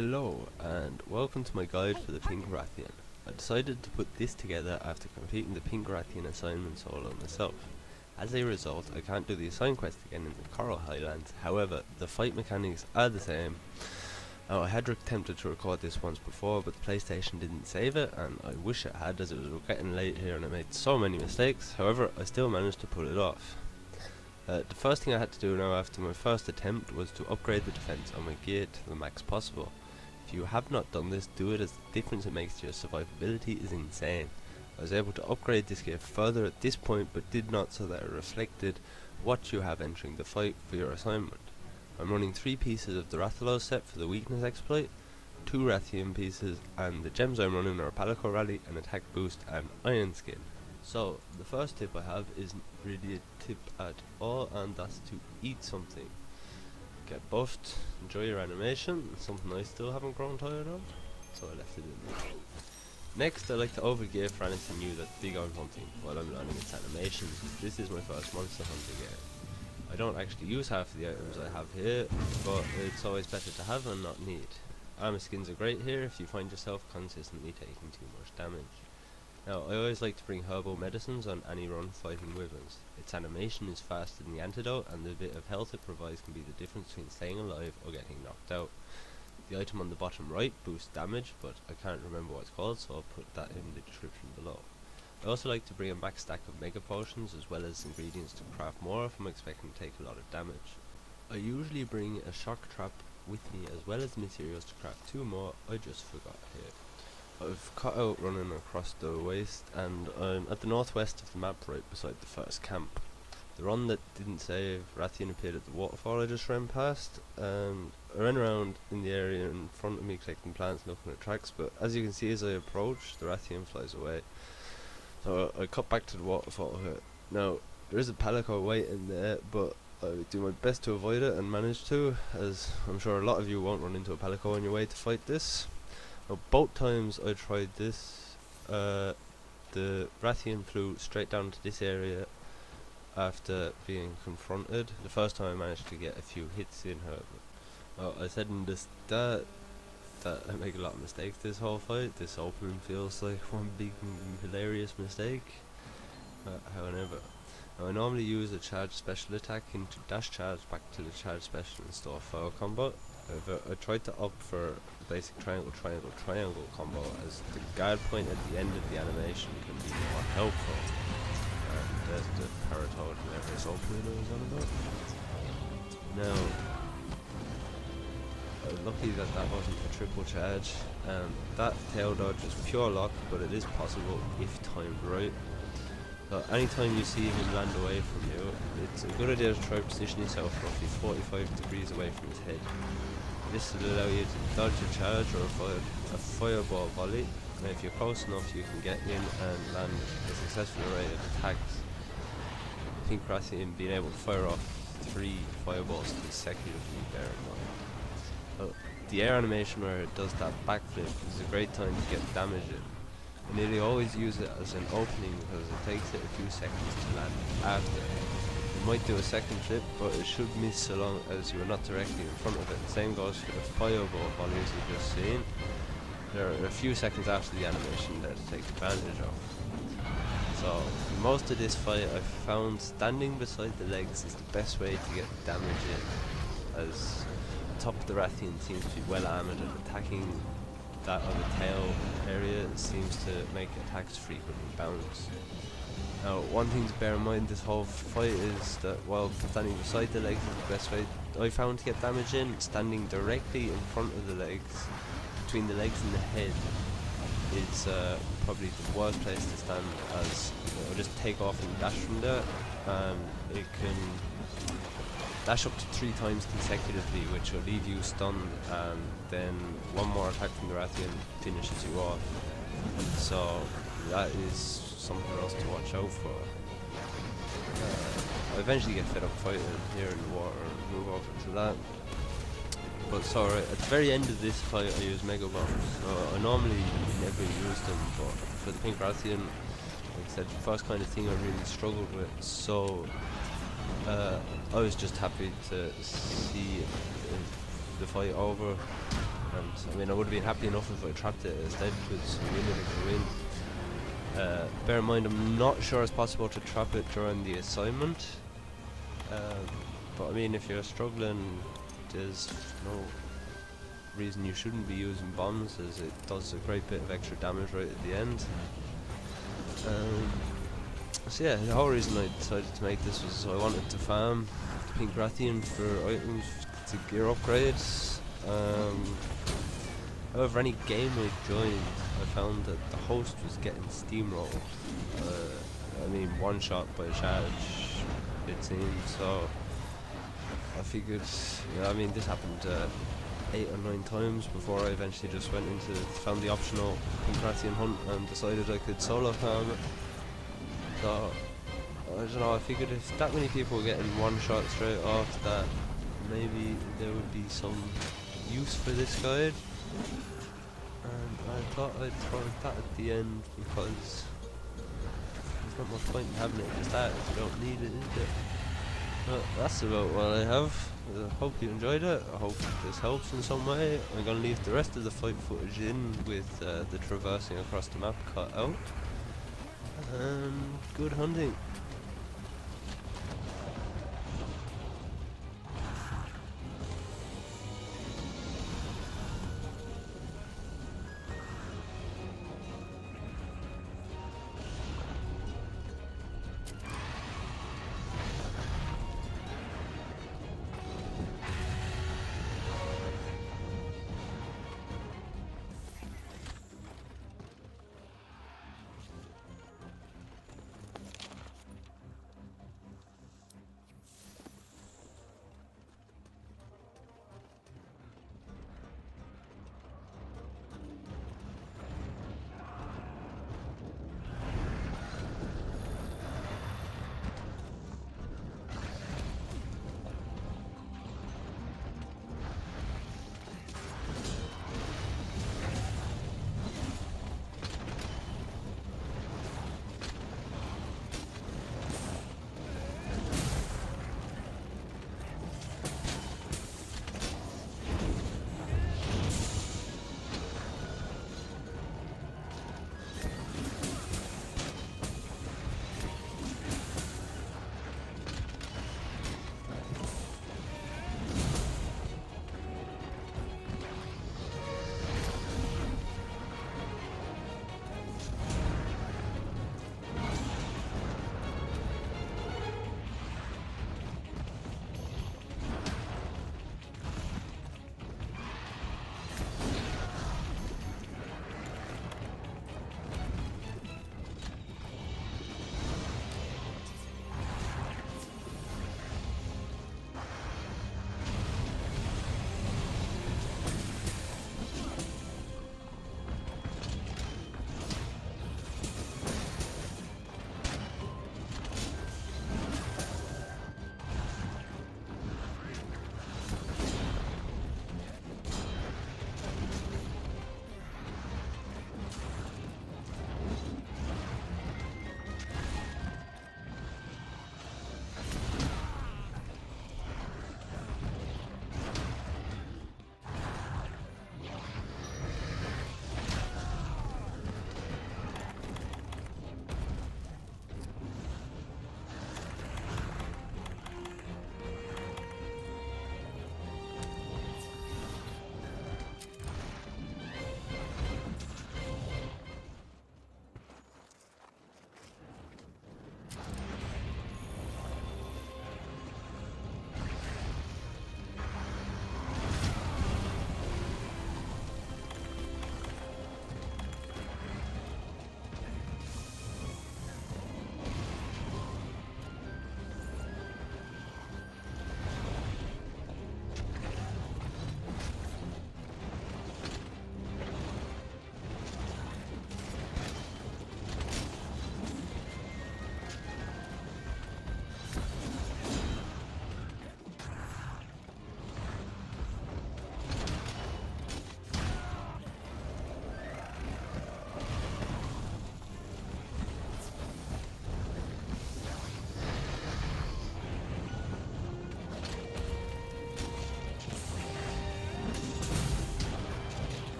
Hello and welcome to my guide for the Pink Rathian. I decided to put this together after completing the Pink Rathian assignment solo myself. As a result, I can't do the assigned quest again in the Coral Highlands, however, the fight mechanics are the same. Now, I had attempted to record this once before, but the PlayStation didn't save it, and I wish it had, as it was getting late here and I made so many mistakes. However, I still managed to pull it off. The first thing I had to do now after my first attempt was to upgrade the defense on my gear to the max possible. If you have not done this, do it, as the difference it makes to your survivability is insane. I was able to upgrade this gear further at this point, but did not, so that it reflected what you have entering the fight for your assignment. I'm running 3 pieces of the Rathion set for the weakness exploit, 2 Rathion pieces, and the gems I'm running are Palico Rally, an attack boost, and Iron Skin. So, the first tip I have isn't really a tip at all, and that's to eat something. Get buffed, enjoy your animation, something I still haven't grown tired of, so I left it in there. Next, I like to overgear for anything new that's big on hunting while I'm learning its animations. This is my first monster hunter game. I don't actually use half of the items I have here, but it's always better to have and not need. Armor skins are great here if you find yourself consistently taking too much damage. Now, I always like to bring herbal medicines on any run fighting wyverns. Its animation is faster than the antidote, and the bit of health it provides can be the difference between staying alive or getting knocked out. The item on the bottom right boosts damage, but I can't remember what it's called, so I'll put that in the description below. I also like to bring a max stack of mega potions as well as ingredients to craft more if I'm expecting to take a lot of damage. I usually bring a shock trap with me as well as materials to craft 2 more. I just forgot here. I've cut out running across the waste, and I'm at the northwest of the map right beside the first camp. The run that didn't save, Rathion appeared at the waterfall I just ran past, and I ran around in the area in front of me collecting plants and looking at tracks, but as you can see as I approach, the Rathion flies away. So I cut back to the waterfall here. Now, there is a Palico waiting there, but I do my best to avoid it and manage to, as I'm sure a lot of you won't run into a Palico on your way to fight this. Now, both times I tried this, the Rathion flew straight down to this area after being confronted. The first time I managed to get a few hits in her. I said in the start that I make a lot of mistakes this whole fight. This opening feels like one big hilarious mistake. However, I normally use a charge special attack into dash charge back to the charge special and store foul combo. However, I tried to opt for the basic triangle combo, as the guard point at the end of the animation can be more helpful. And there's the paratoad whatever this opening I was on about. Now, I'm lucky that that wasn't a triple charge, and that tail dodge is pure luck, but it is possible if timed right. So anytime you see him land away from you, it's a good idea to try to position yourself roughly 45 degrees away from his head. This will allow you to dodge a charge or a fireball volley. Now if you're close enough, you can get in and land a successful array of attacks. Pink Rathion being able to fire off 3 fireballs consecutively, bear in mind. The air animation where it does that backflip is a great time to get damage in. I nearly always use it as an opening because it takes it a few seconds to land after. You might do a second flip, but it should miss so long as you are not directly in front of it. Same goes for the fireball volleys you've just seen. There are a few seconds after the animation there to take advantage of. So, for most of this fight I found standing beside the legs is the best way to get damage in, as the top of the Rathion seems to be well armoured, and attacking that on the tail area seems to make attacks frequently bounce. Now, one thing to bear in mind this whole fight is that while standing beside the legs is the best way I found to get damage in, standing directly in front of the legs, between the legs and the head, is probably the worst place to stand, as it'll just take off and dash from there, and it can dash up to 3 times consecutively, which will leave you stunned, and then one more attack from the Rathion finishes you off. So that is something else to watch out for. I eventually get fed up fighting here in the water and move over to that. But sorry, at the very end of this fight I use Mega Bombs. I normally never use them, but for the Pink Rathion, like I said, the first kind of thing I really struggled with, so I was just happy to see the fight over. and I mean I would have been happy enough if I trapped it instead, because win it if you win. Bear in mind, I'm not sure it's possible to trap it during the assignment, but I mean if you're struggling, there's no reason you shouldn't be using bombs, as it does a great bit of extra damage right at the end. So yeah, the whole reason I decided to make this was I wanted to farm the pink Rathion for items to gear upgrades. However, any game I joined, I found that the host was getting steamrolled. I mean, one shot by a charge, it seemed. So I figured, I mean, this happened 8 or 9 times before I eventually just found the optional pink Rathion hunt and decided I could solo farm it. So I don't know, I figured if that many people were getting one shot straight off, that maybe there would be some use for this guide. And I thought I'd throw that at the end, because there's not much point in having it at the start if you don't need it, is it? But that's about what I have. I hope you enjoyed it. I hope this helps in some way. I'm going to leave the rest of the fight footage in with the traversing across the map cut out. Good hunting.